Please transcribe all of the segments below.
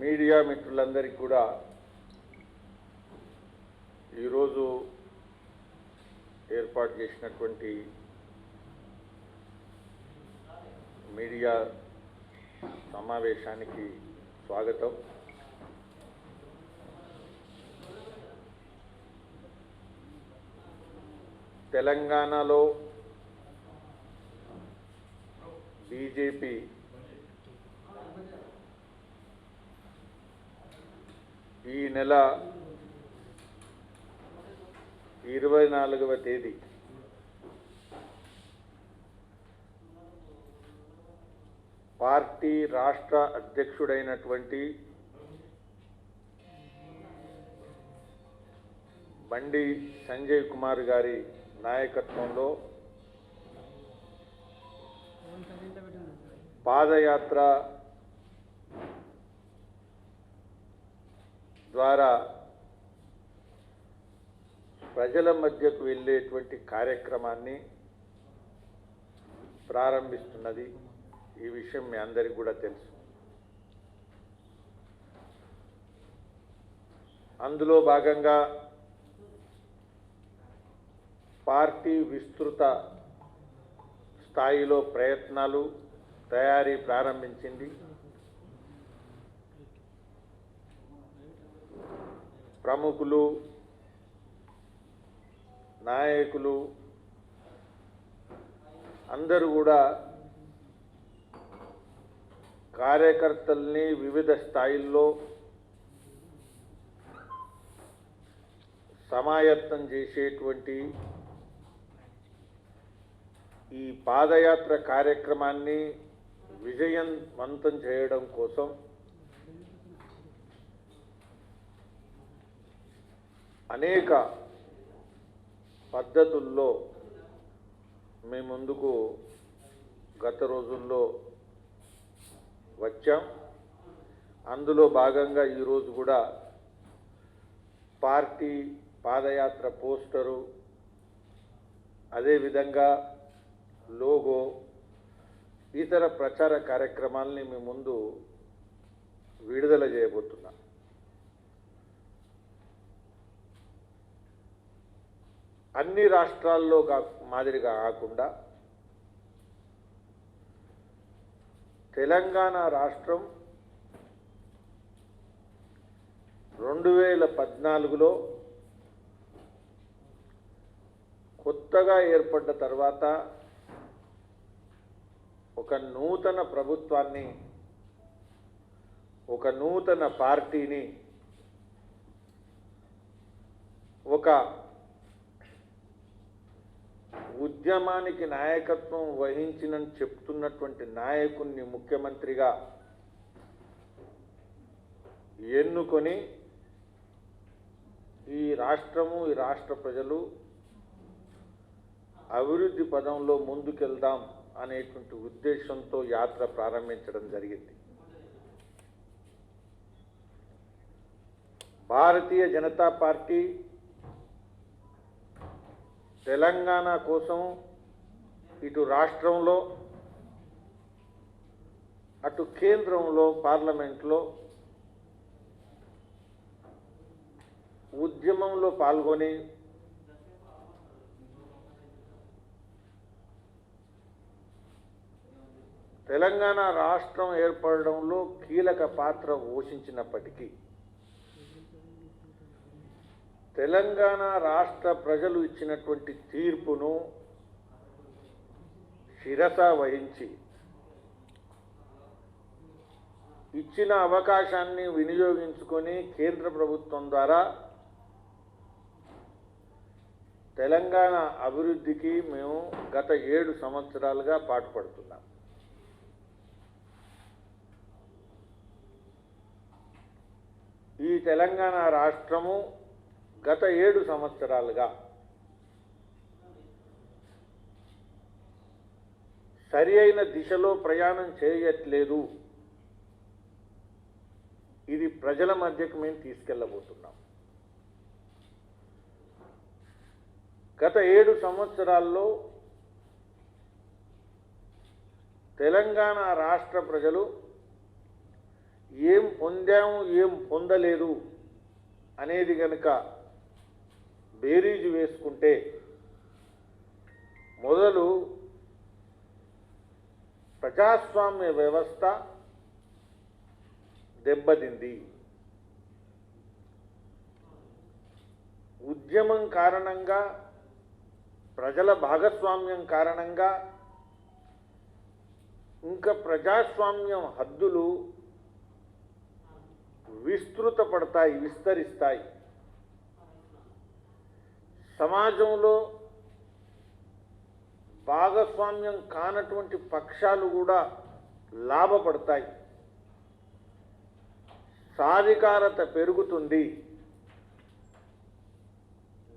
Media మిత్రులందరికీ కూడా ఈరోజు ఏర్పాటు చేసినటువంటి మీడియా సమావేశానికి స్వాగతం. తెలంగాణలో బీజేపీ ఈ నెల 24వ తేదీ పార్టీ రాష్ట్ర అధ్యక్షుడైనటువంటి బండి సంజయ్ కుమార్ గారి నాయకత్వంలో పాదయాత్ర ద్వారా ప్రజల మధ్యకు వెళ్ళేటువంటి కార్యక్రమాన్ని ప్రారంభిస్తున్నది. ఈ విషయం మీ అందరికీ కూడా తెలుసు. అందులో భాగంగా పార్టీ విస్తృత స్థాయిలో ప్రయత్నాలు తయారీ ప్రారంభించింది. ప్రముఖులు, నాయకులు అందరూ కూడా కార్యకర్తల్ని వివిధ స్థాయిల్లో సమాయత్తం చేసేటువంటి ఈ పాదయాత్ర కార్యక్రమాన్ని విజయవంతం చేయడం కోసం అనేక పద్ధతుల్లో మీ ముందుకు గత రోజుల్లో వచ్చాం. అందులో భాగంగా ఈరోజు కూడా పార్టీ పాదయాత్ర పోస్టరు, అదేవిధంగా లోగో, ఇతర ప్రచార కార్యక్రమాలని మీ ముందు విడుదల చేయబోతున్నా. అన్ని రాష్ట్రాల్లో మాదిరిగా కాకుండా తెలంగాణ రాష్ట్రం 2014లో కొత్తగా ఏర్పడ్డ తర్వాత ఒక నూతన ప్రభుత్వాన్ని, ఒక నూతన పార్టీని, ఒక ఉద్యమానికి నాయకత్వం వహించినని చెప్తున్నటువంటి నాయకుణ్ణి ముఖ్యమంత్రిగా ఎన్నుకొని ఈ రాష్ట్రము, ఈ రాష్ట్ర ప్రజలు అభివృద్ధి పదంలో ముందుకెళ్దాం అనేటువంటి ఉద్దేశంతో యాత్ర ప్రారంభించడం జరిగింది. భారతీయ జనతా పార్టీ తెలంగాణ కోసం ఇటు రాష్ట్రంలో అటు కేంద్రంలో పార్లమెంట్లో ఉద్యమంలో పాల్గొని తెలంగాణ రాష్ట్రం ఏర్పడడంలో కీలక పాత్ర పోషించినప్పటికీ తెలంగాణ రాష్ట్ర ప్రజలు ఇచ్చినటువంటి తీర్పును శిరస వహించి ఇచ్చిన అవకాశాన్ని వినియోగించుకొని కేంద్ర ప్రభుత్వం ద్వారా తెలంగాణ అభివృద్ధికి మేము గత 7 సంవత్సరాలుగా పాటుపడుతున్నాం. ఈ తెలంగాణ రాష్ట్రము గత 7 సంవత్సరాలుగా సరి అయిన దిశలో ప్రయాణం చేయట్లేదు. ఇది ప్రజల మధ్యకు మేము తీసుకెళ్ళబోతున్నాం. గత 7 సంవత్సరాల్లో తెలంగాణ రాష్ట్ర ప్రజలు ఏం పొందాము ఏం పొందలేదు అనేది కనుక బేరీజు వేసుకుంటే మొదలు ప్రజాస్వామ్య వ్యవస్థ దెబ్బతింది. ఉద్యమం కారణంగా, ప్రజల భాగస్వామ్యం కారణంగా ఇంకా ప్రజాస్వామ్యం హద్దులు విస్తృతపడతాయి, విస్తరిస్తాయి. సమాజంలో భాగస్వామ్యం కానటువంటి పక్షాలు కూడా లాభపడతాయి. సాధికారత పెరుగుతుంది.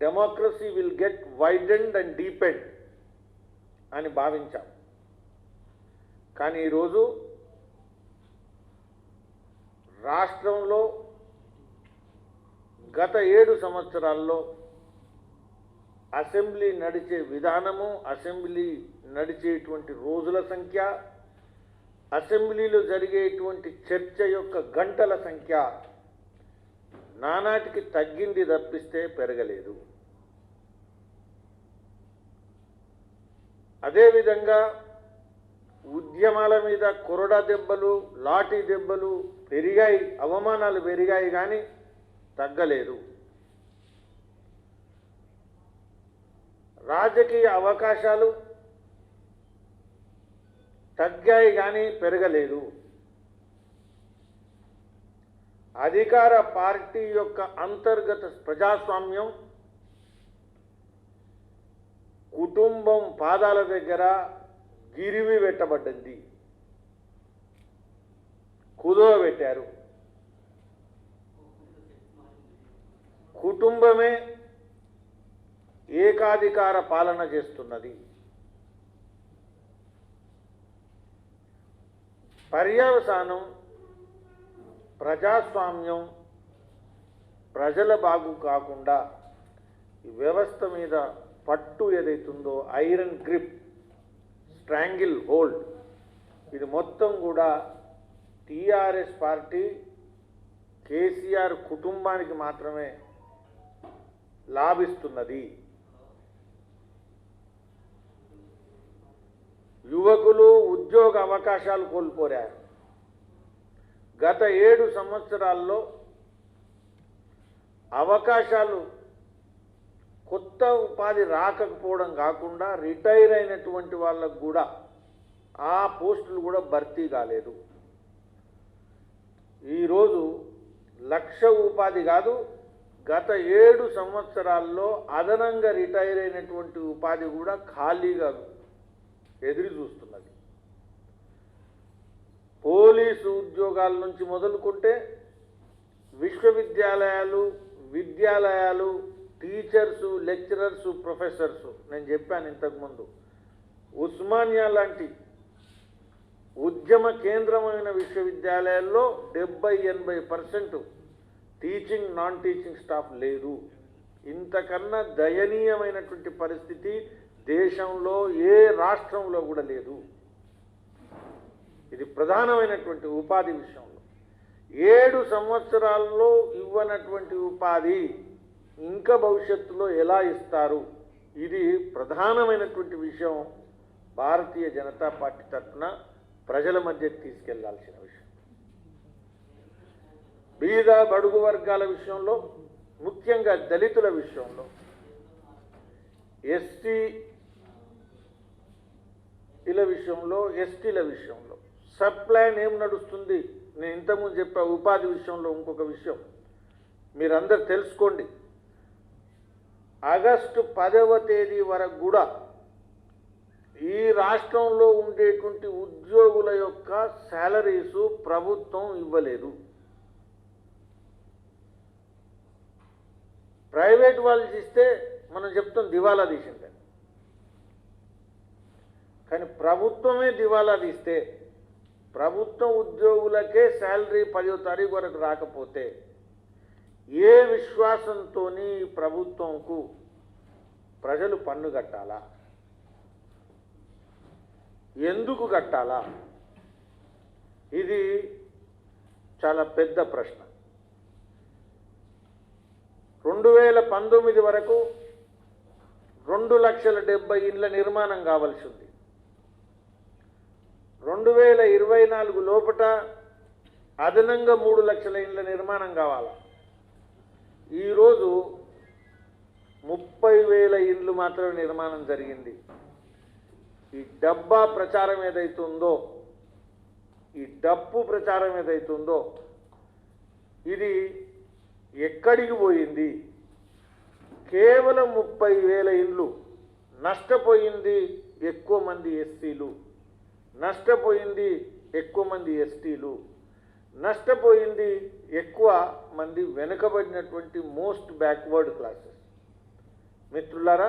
Democracy will get widened and deepened అని భావించాం. కానీ ఈరోజు రాష్ట్రంలో గత 7 సంవత్సరాల్లో అసెంబ్లీ నడిచే విధానము, అసెంబ్లీ నడిచేటువంటి రోజుల సంఖ్య, అసెంబ్లీలో జరిగేటువంటి చర్చ యొక్క గంటల సంఖ్య నానాటికి తగ్గింది తప్పిస్తే పెరగలేదు. అదేవిధంగా ఉద్యమాల మీద కొరడా దెబ్బలు, లాఠీ దెబ్బలు పెరిగాయి, అవమానాలు పెరిగాయి కానీ తగ్గలేదు. రాజకీయ అవకాశాలు తగ్గాయి కానీ పెరగలేదు. అధికార పార్టీ యొక్క అంతర్గత ప్రజాస్వామ్యం కుటుంబం పాదాల దగ్గర గిరివి పెట్టబడ్డది, కుదోబెట్టారు. కుటుంబమే ఏకాధికార పాలన చేస్తున్నది. పర్యవసానం ప్రజాస్వామ్యం ప్రజల బాగు కాకుండా ఈ వ్యవస్థ మీద పట్టు ఏదైతుందో ఐరన్ గ్రిప్, స్ట్రాంగిల్ హోల్డ్, ఇది మొత్తం కూడా టీఆర్ఎస్ పార్టీ, కేసీఆర్ కుటుంబానికి మాత్రమే లాభిస్తున్నది. యువకులు ఉద్యోగ అవకాశాలు కోల్పోయారు. గత 7 సంవత్సరాల్లో అవకాశాలు, కొత్త ఉపాధి రాకపోవడం కాకుండా రిటైర్ అయినటువంటి వాళ్ళకు కూడా ఆ పోస్టులు కూడా భర్తీ కాలేదు. ఈరోజు 1,00,000 ఉపాధి కాదు, గత 7 సంవత్సరాల్లో అదనంగా రిటైర్ అయినటువంటి ఉపాధి కూడా ఖాళీగా ఎదురు చూస్తున్నది. పోలీసు ఉద్యోగాల నుంచి మొదలుకుంటే విశ్వవిద్యాలయాలు, విద్యాలయాలు, టీచర్సు, లెక్చరర్సు, ప్రొఫెసర్సు, నేను చెప్పాను ఇంతకుముందు, ఉస్మానియా లాంటి ఉద్యమ కేంద్రమైన విశ్వవిద్యాలయాల్లో 70-80% టీచింగ్, నాన్ టీచింగ్ స్టాఫ్ లేదు. ఇంతకన్నా దయనీయమైనటువంటి పరిస్థితి దేశంలో ఏ రాష్ట్రంలో కూడా లేదు. ఇది ప్రధానమైనటువంటి ఉపాధి విషయంలో 7 సంవత్సరాల్లో ఇవ్వనటువంటి ఉపాధి ఇంకా భవిష్యత్తులో ఎలా ఇస్తారు? ఇది ప్రధానమైనటువంటి విషయం. భారతీయ జనతా పార్టీ తరఫున ప్రజల మధ్యకి తీసుకెళ్లాల్సిన విషయం. బీద బడుగు వర్గాల విషయంలో, ముఖ్యంగా దళితుల విషయంలో, ఎస్టీల విషయంలో, ఎస్టీల విషయంలో సబ్ ప్లాన్ ఏం నడుస్తుంది? నేను ఇంతకుముందు చెప్పా. ఉపాధి విషయంలో ఇంకొక విషయం మీరందరూ తెలుసుకోండి. ఆగస్టు 10వ తేదీ వరకు కూడా ఈ రాష్ట్రంలో ఉండేటువంటి ఉద్యోగుల యొక్క శాలరీసు ప్రభుత్వం ఇవ్వలేదు. ప్రైవేట్ వాళ్ళు ఇస్తే మనం చెప్తాం దివాలా తీసిందని. కానీ ప్రభుత్వమే దివాలా తీస్తే, ప్రభుత్వ ఉద్యోగులకే శాలరీ 10వ తారీఖు వరకు రాకపోతే ఏ విశ్వాసంతో ప్రభుత్వంకు ప్రజలు పన్ను కట్టాలా? ఎందుకు కట్టాలా? ఇది చాలా పెద్ద ప్రశ్న. 2019 వరకు 2,70,000 ఇండ్ల నిర్మాణం కావాల్సి ఉంది. 2024 లోపట అదనంగా 3 లక్షల ఇండ్ల నిర్మాణం కావాలి. ఈరోజు 30,000 ఇండ్లు మాత్రమే నిర్మాణం జరిగింది. ఈ డబ్బా ప్రచారం ఏదైతుందో, ఈ డప్పు ప్రచారం ఏదైతుందో ఇది ఎక్కడికి పోయింది? కేవలం 30,000 ఇండ్లు. నష్టపోయింది ఎక్కువ మంది ఎస్సీలు, నష్టపోయింది ఎక్కువ మంది ఎస్టీలు, నష్టపోయింది ఎక్కువ మంది వెనుకబడినటువంటి మోస్ట్ బ్యాక్వర్డ్ క్లాసెస్. మిత్రులారా,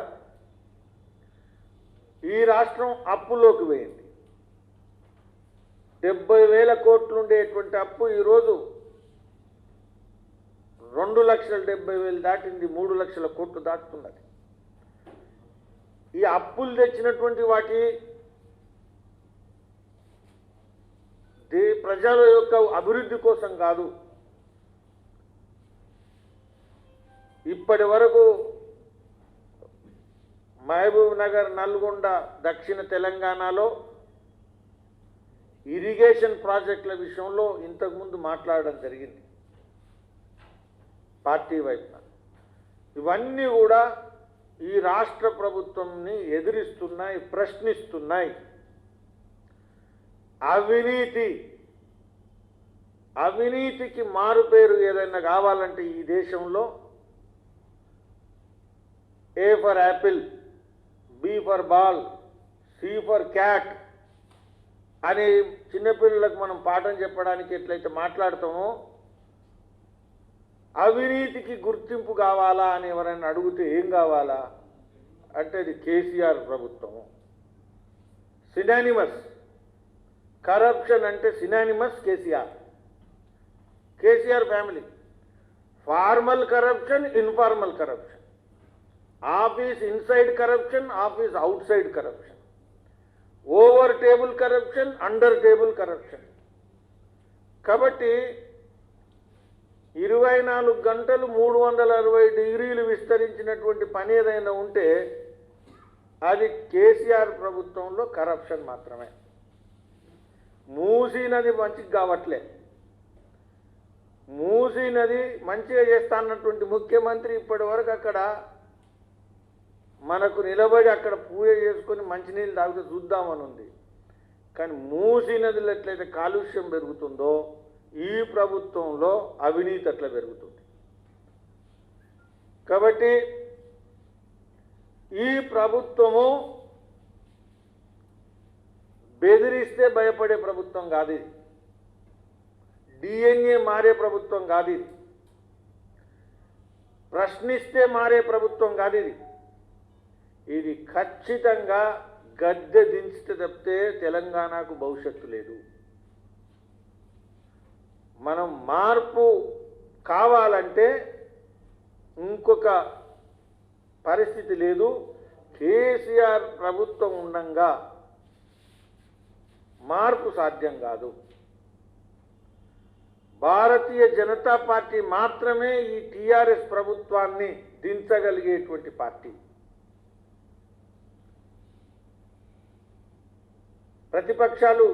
ఈ రాష్ట్రం అప్పులోకి పోయింది. 70,000 కోట్లు ఉండేటువంటి అప్పు ఈరోజు 2,70,000 దాటింది, 3 లక్షల కోట్లు దాటుతున్నది. ఈ అప్పులు తెచ్చినటువంటి వాటి ప్రజల యొక్క అభివృద్ధి కోసం కాదు. ఇప్పటి వరకు మహబూబ్ నగర్, నల్గొండ, దక్షిణ తెలంగాణలో ఇరిగేషన్ ప్రాజెక్టుల విషయంలో ఇంతకుముందు మాట్లాడడం జరిగింది పార్టీ వైపున. ఇవన్నీ కూడా ఈ రాష్ట్ర ప్రభుత్వంని ఎదిరిస్తున్నాయి, ప్రశ్నిస్తున్నాయి. అవినీతికి మారుపేరు ఏదైనా కావాలంటే ఈ దేశంలో A for apple, B for ball, C for cat అని చిన్నపిల్లలకు మనం పాఠం చెప్పడానికి ఎట్లయితే మాట్లాడతామో, అవినీతికి గుర్తింపు కావాలా అని ఎవరైనా అడిగితే ఏం కావాలా అంటే అది కేసీఆర్ ప్రభుత్వము. సినానిమస్ కరప్షన్ అంటే synonymous KCR family. Formal corruption, informal corruption, office inside corruption, office out side corruption, over table corruption, under table corruption. కాబట్టి 24 గంటలు 360 డిగ్రీలు విస్తరించినటువంటి పని ఏదైనా ఉంటే అది కేసీఆర్ ప్రభుత్వంలో కరప్షన్ మాత్రమే. మూసీ నది మంచిగా కావట్లే. మూసీ నది మంచిగా చేస్తా అన్నటువంటి ముఖ్యమంత్రి ఇప్పటి వరకు అక్కడ మనకు నిలబడి అక్కడ పూజ చేసుకొని మంచినీళ్ళు తాగితే చూద్దామని ఉంది. కానీ మూసీ నదిలో ఎట్లయితే కాలుష్యం పెరుగుతుందో ఈ ప్రభుత్వంలో అవినీతి అట్లా పెరుగుతుంది. కాబట్టి ఈ ప్రభుత్వము బెదిరిస్తే భయపడే ప్రభుత్వం కాదు ఇది. డిఎన్ఏ మారే ప్రభుత్వం కాదు ఇది. ప్రశ్నిస్తే మారే ప్రభుత్వం కాదు ఇది. ఇది ఖచ్చితంగా గద్దె దించితే తప్పితే తెలంగాణకు భవిష్యత్తు లేదు. మనం మార్పు కావాలంటే ఇంకొక పరిస్థితి లేదు. కేసీఆర్ ప్రభుత్వం ఉండంగా మార్పు సాధ్యం కాదు. భారతీయ జనతా పార్టీ మాత్రమే ఈ టీఆర్ఎస్ ప్రభుత్వాన్ని దించగలిగేటువంటి పార్టీ. ప్రతిపక్షాలు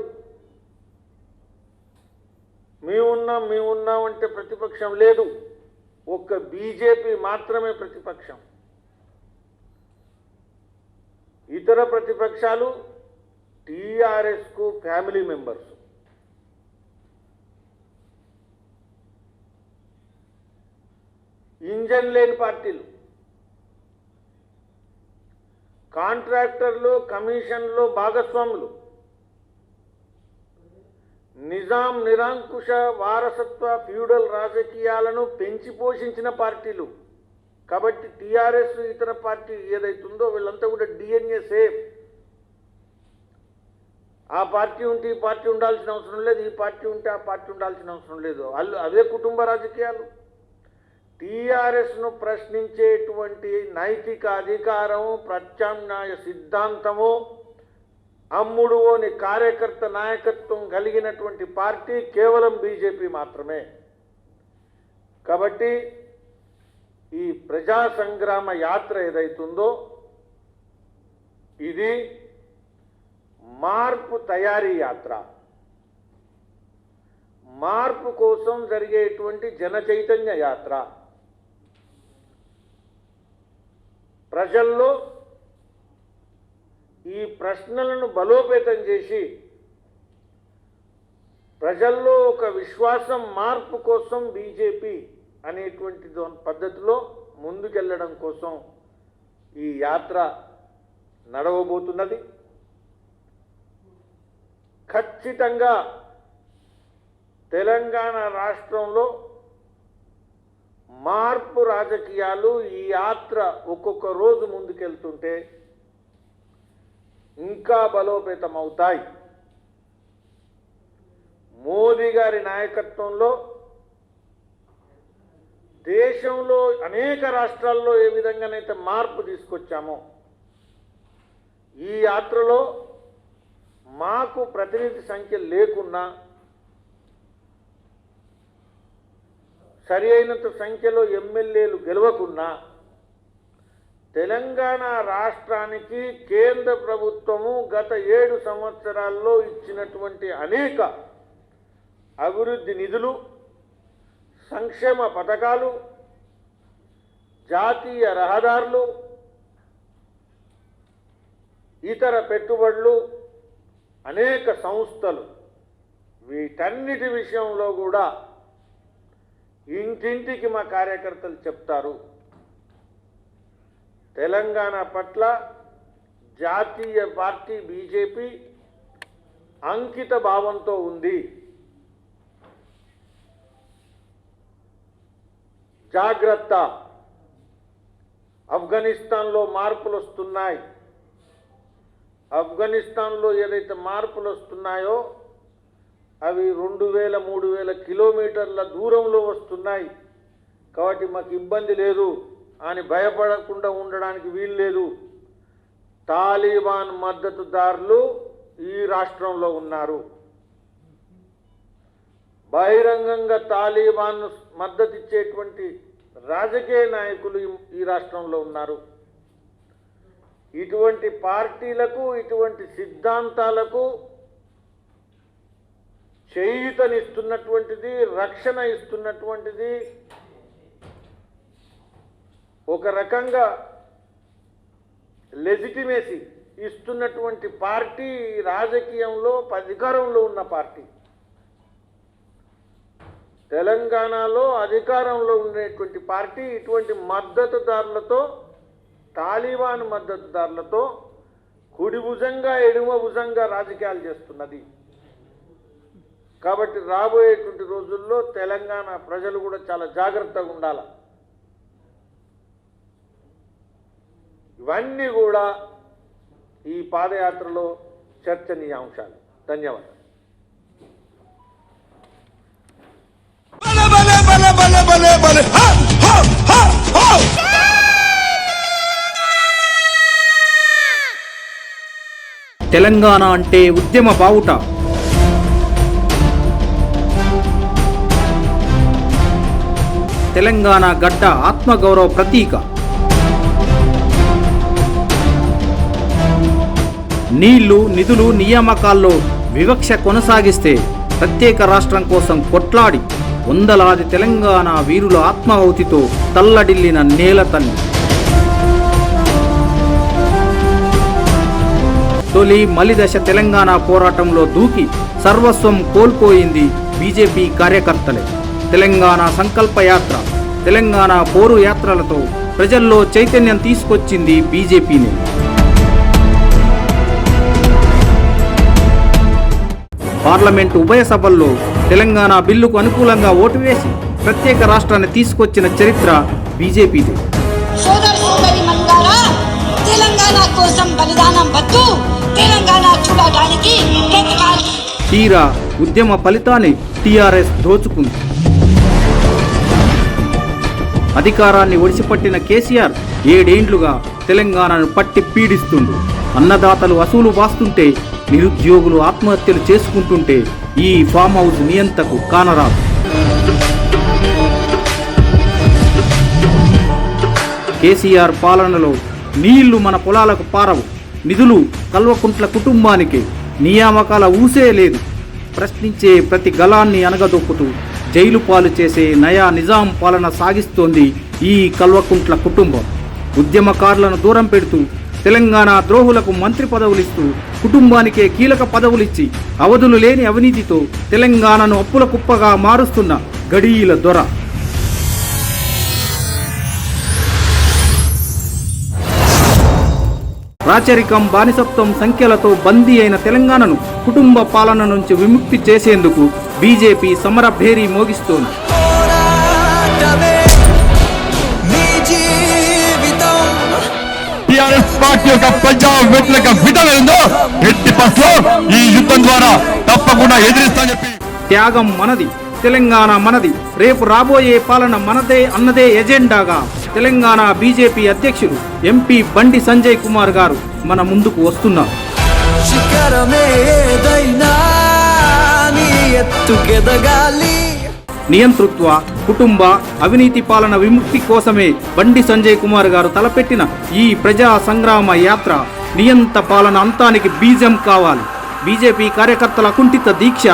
మేమున్నాం అంటే ప్రతిపక్షం లేదు. ఒక్క బీజేపీ మాత్రమే ప్రతిపక్షం. ఇతర ప్రతిపక్షాలు టీఆర్ఎస్కు ఫ్యామిలీ మెంబర్స్. ఇంజన్ లేని పార్టీలు, కాంట్రాక్టర్లు, కమిషన్లు, భాగస్వాములు, నిజాం నిరంకుశ వారసత్వ ఫ్యూడల్ రాజకీయాలను పెంచి పోషించిన పార్టీలు. కాబట్టి టీఆర్ఎస్ ఇతర పార్టీ ఏదైతుందో వీళ్ళంతా కూడా డిఎన్ఏ సేమ్. ఆ పార్టీ ఉంటే ఈ పార్టీ ఉండాల్సిన అవసరం లేదు, ఈ పార్టీ ఉంటే ఆ పార్టీ ఉండాల్సిన అవసరం లేదు. అవే కుటుంబ రాజకీయాలు. టీఆర్ఎస్ను ప్రశ్నించేటువంటి నైతిక అధికారము, ప్రత్యామ్నాయ సిద్ధాంతము అమ్ముడువోని కార్యకర్త నాయకత్వం కలిగినటువంటి పార్టీ కేవలం బీజేపీ మాత్రమే. కాబట్టి ఈ ప్రజా సంగ్రామ యాత్ర ఏదైతుందో ఇది మార్పు తయారీ యాత్ర. మార్పు కోసం జరిగేటువంటి జన చైతన్య యాత్ర. ప్రజల్లో ఈ ప్రశ్నలను బలోపేతం చేసి ప్రజల్లో ఒక విశ్వాసం, మార్పు కోసం బీజేపీ అనేటువంటి పద్ధతిలో ముందుకెళ్లడం కోసం ఈ యాత్ర నడవబోతున్నది. ఖచ్చితంగా తెలంగాణ రాష్ట్రంలో మార్పు రాజకీయాలు ఈ యాత్ర ఒక్కొక్క రోజు ముందుకెళ్తుంటే ఇంకా బలోపేతమవుతాయి. మోదీ గారి నాయకత్వంలో దేశంలో అనేక రాష్ట్రాల్లో ఏ విధంగానైతే మార్పు తీసుకొచ్చామో ఈ యాత్రలో మాకు ప్రతినిధి సంఖ్య లేకున్నా సరి అయినంత సంఖ్యలో ఎమ్మెల్యేలు గెలవకున్నా తెలంగాణ రాష్ట్రానికి కేంద్ర ప్రభుత్వము గత 7 సంవత్సరాల్లో ఇచ్చినటువంటి అనేక అభివృద్ధి నిధులు, సంక్షేమ పథకాలు, జాతీయ రహదారులు, ఇతర పెట్టుబడులు, అనేక సంస్థలు, వీటన్నిటి విషయంలో కూడా ఇంటింటికి మా కార్యకర్తలు చెప్తారు. తెలంగాణ పట్ల జాతీయ పార్టీ బీజేపీ అంకిత భావంతో ఉంది. జాగ్రత్త, ఆఫ్ఘనిస్తాన్లో మార్పులు వస్తున్నాయి. ఆఫ్ఘనిస్తాన్లో ఏదైతే మార్పులు వస్తున్నాయో అవి 2000-3000 కిలోమీటర్ల దూరంలో వస్తున్నాయి. కాబట్టి మాకు ఇబ్బంది లేదు అని భయపడకుండా ఉండడానికి వీలు లేదు. తాలిబాన్ మద్దతుదారులు ఈ రాష్ట్రంలో ఉన్నారు. బహిరంగంగా తాలిబాన్ మద్దతు ఇచ్చేటువంటి రాజకీయ నాయకులు ఈ రాష్ట్రంలో ఉన్నారు. ఇటువంటి పార్టీలకు, ఇటువంటి సిద్ధాంతాలకు చేయూతనిస్తున్నటువంటిది, రక్షణ ఇస్తున్నటువంటిది, ఒక రకంగా లెజిటిమేసీ ఇస్తున్నటువంటి పార్టీ రాజకీయంలో అధికారంలో ఉన్న పార్టీ. తెలంగాణలో అధికారంలో ఉండేటువంటి పార్టీ ఇటువంటి మద్దతుదారులతో, తాలిబాన్ మద్దతుదారులతో కుడి భుజంగా ఎడమ భుజంగా రాజకీయాలు చేస్తున్నది. కాబట్టి రాబోయేటువంటి రోజుల్లో తెలంగాణ ప్రజలు కూడా చాలా జాగ్రత్తగా ఉండాలి. ఇవన్నీ కూడా ఈ పాదయాత్రలో చర్చనీయాంశాలు. ధన్యవాదాలు. తెలంగాణ అంటే ఉద్యమ బావుట. తెలంగాణ గడ్డ ఆత్మగౌరవ ప్రతీక. నీళ్లు, నిధులు, నియామకాల్లో వివక్ష కొనసాగిస్తే ప్రత్యేక రాష్ట్రం కోసం కొట్లాడి వందలాది తెలంగాణ వీరుల ఆత్మాహుతితో తల్లడిల్లిన నేల తల్లి. తొలి మలిదశ తెలంగాణ పోరాటంలో దూకి సర్వస్వం కోల్పోయింది బీజేపీ కార్యకర్తలే. తెలంగాణ సంకల్ప యాత్ర, తెలంగాణ పోరు యాత్రలతో ప్రజల్లో చైతన్యం తీసుకొచ్చింది బీజేపీనే. పార్లమెంటు ఉభయ సభల్లో తెలంగాణ బిల్లుకు అనుకూలంగా ఓటు వేసి ప్రత్యేక రాష్ట్రాన్ని తీసుకొచ్చిన చరిత్ర బీజేపీదే. తెలంగాణ కోసం బలిదానం వద్దు, తెలంగాణ చూడడానికి తీరా ఉద్యమ ఫలితాన్ని టీఆర్ఎస్ దోచుకుంది. అధికారాన్ని ఒడిసిపట్టిన కేసీఆర్ 7 ఏండ్లుగా తెలంగాణను పట్టి పీడిస్తుంది. అన్నదాతలు వసూలు బాస్తుంటే, నిరుద్యోగులు ఆత్మహత్యలు చేసుకుంటుంటే ఈ ఫామ్ హౌస్ నియంతకు కానరాదు. కేసీఆర్ పాలనలో నీళ్లు మన పొలాలకు పారవు, నిధులు కల్వకుంట్ల కుటుంబానికి, నియామకాల ఊసే లేదు. ప్రశ్నించే ప్రతి గలాన్ని అనగదొక్కుతూ జైలు పాలు చేసే నయా నిజాం పాలన సాగిస్తోంది ఈ కల్వకుంట్ల కుటుంబం. ఉద్యమకారులను దూరం పెడుతూ, తెలంగాణ ద్రోహులకు మంత్రి పదవులిస్తూ, కుటుంబానికే కీలక పదవులిచ్చి, అవధులు లేని అవినీతితో తెలంగాణను అప్పుల కుప్పగా మారుస్తున్న గడీల దొర. రాచరికం, బానిసత్వం సంఖ్యలతో బందీ అయిన తెలంగాణను కుటుంబ పాలన నుంచి విముక్తి చేసేందుకు బీజేపీ సమర భేరీ మోగిస్తోంది. పార్టీ యొక్క ప్రజా వ్యతిరేక విధానంలో ఎట్టి పరిస్థితుల్లో ఈ యుద్ధం ద్వారా తప్పకుండా ఎదిరిస్తానని చెప్పి, త్యాగం మనది, తెలంగాణ మనది, రేపు రాబోయే పాలన మనదే అన్నదే ఎజెండాగా తెలంగాణ బీజేపీ అధ్యక్షులు ఎంపీ బండి సంజయ్ కుమార్ గారు మన ముందుకు వస్తున్నారు. నియంతృత్వ, కుటుంబ, అవినీతి పాలన విముక్తి కోసమే బండి సంజయ్ కుమార్ గారు తలపెట్టిన ఈ ప్రజా సంగ్రామ యాత్ర నియంత పాలన అంతానికి బీజం కావాలి. బీజేపీ కార్యకర్తల అకుంఠిత దీక్ష,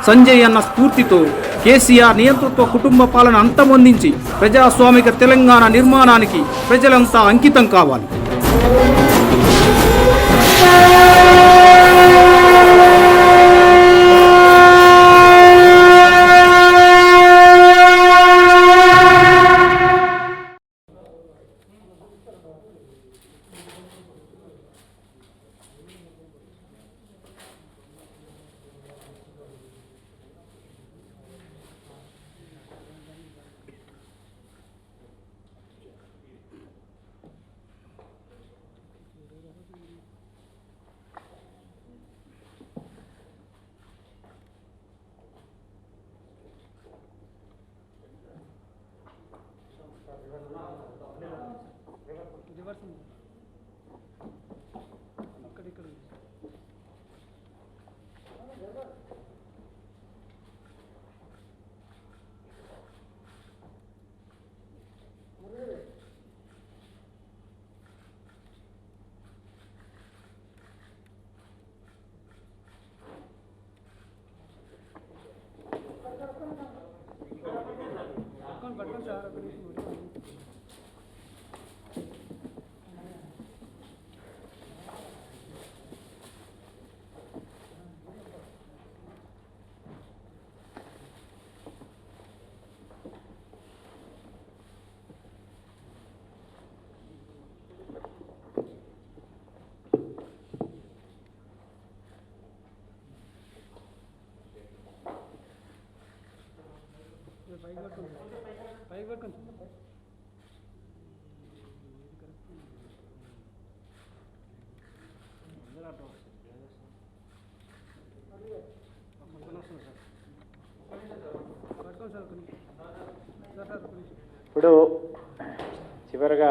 సంజయ్ అన్న స్ఫూర్తితో కేసీఆర్ నియంతృత్వ కుటుంబ పాలన అంతమొందించి ప్రజాస్వామిక తెలంగాణ నిర్మాణానికి ప్రజలంతా అంకితం కావాలి. ఇప్పుడు చివరగా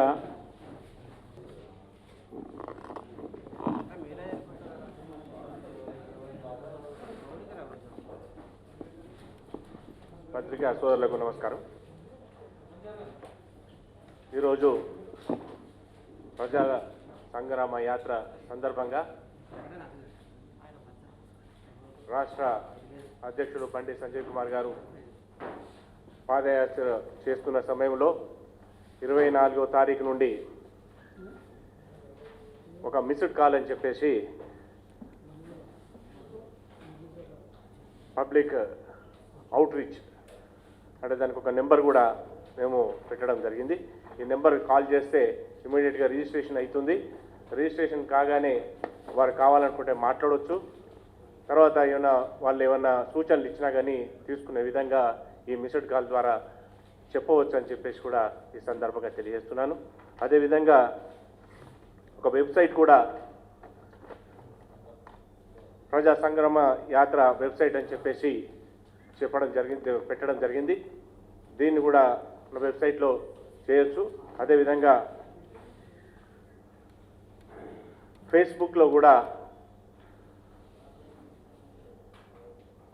పత్రికా సోదరులకు నమస్కారం. ఈరోజు ప్రజా సంగ్రామ యాత్ర సందర్భంగా రాష్ట్ర అధ్యక్షుడు బండి సంజయ్ కుమార్ గారు పాదయాత్ర చేస్తున్న సమయంలో 24వ తారీఖు నుండి ఒక మిస్డ్ కాల్ అని చెప్పేసి పబ్లిక్ అవుట్ రీచ్ అంటే దానికి ఒక నెంబర్ కూడా మేము పెట్టడం జరిగింది. ఈ నెంబర్ కాల్ చేస్తే ఇమీడియట్గా రిజిస్ట్రేషన్ అవుతుంది. రిజిస్ట్రేషన్ కాగానే వారు కావాలనుకుంటే మాట్లాడవచ్చు. తర్వాత వాళ్ళు ఏమన్నా సూచనలు ఇచ్చినా కానీ తీసుకునే విధంగా ఈ మిస్డ్ కాల్ ద్వారా చెప్పవచ్చు అని చెప్పేసి కూడా ఈ సందర్భంగా తెలియజేస్తున్నాను. అదేవిధంగా ఒక వెబ్సైట్ కూడా ప్రజా సంగ్రామ యాత్ర వెబ్సైట్ అని చెప్పేసి పెట్టడం జరిగింది. దీన్ని కూడా మన వెబ్సైట్లో చేయొచ్చు. అదేవిధంగా ఫేస్బుక్లో కూడా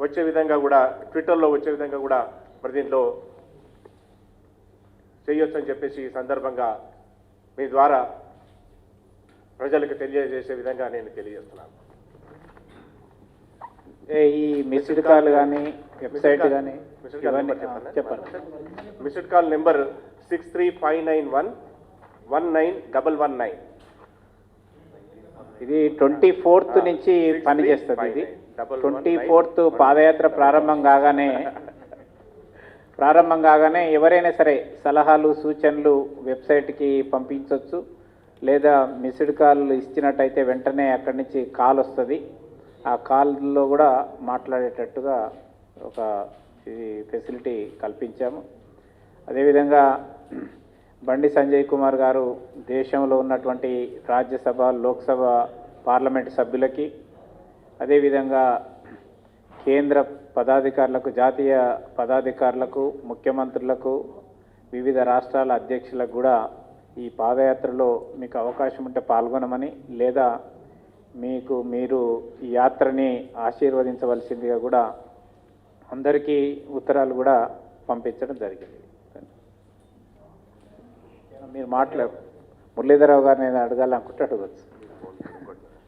వచ్చే విధంగా కూడా, ట్విట్టర్లో వచ్చే విధంగా కూడా మరి దీంట్లో చేయొచ్చు అని చెప్పేసి ఈ సందర్భంగా మీ ద్వారా ప్రజలకు తెలియజేసే విధంగా నేను తెలియజేస్తున్నాను. ఈ మిస్డ్ కాల్ కానీ వెబ్సైట్ కానీ చెప్పండి. Missed call number 6359119119. ఇది 24th నుంచి పనిచేస్తుంది. ఇది 24th పాదయాత్ర ప్రారంభం కాగానే ఎవరైనా సరే సలహాలు సూచనలు వెబ్సైట్కి పంపించవచ్చు, లేదా మిస్డ్ కాల్ ఇచ్చినట్టయితే వెంటనే అక్కడి నుంచి కాల్ వస్తుంది. ఆ కాల్లో కూడా మాట్లాడేటట్టుగా ఒక ఇది ఫెసిలిటీ కల్పించాము. అదేవిధంగా బండి సంజయ్ కుమార్ గారు దేశంలో ఉన్నటువంటి రాజ్యసభ, లోక్సభ, పార్లమెంటు సభ్యులకి, అదేవిధంగా కేంద్ర పదాధికారులకు, జాతీయ పదాధికారులకు, ముఖ్యమంత్రులకు, వివిధ రాష్ట్రాల అధ్యక్షులకు కూడా ఈ పాదయాత్రలో మీకు అవకాశం ఉంటే పాల్గొనమని, లేదా మీరు ఈ యాత్రని ఆశీర్వదించవలసిందిగా కూడా అందరికీ ఉత్తరాలు కూడా పంపించడం జరిగింది. మీరు మురళీధరరావు గారిని అడగాలనుకుంటే అడగచ్చు.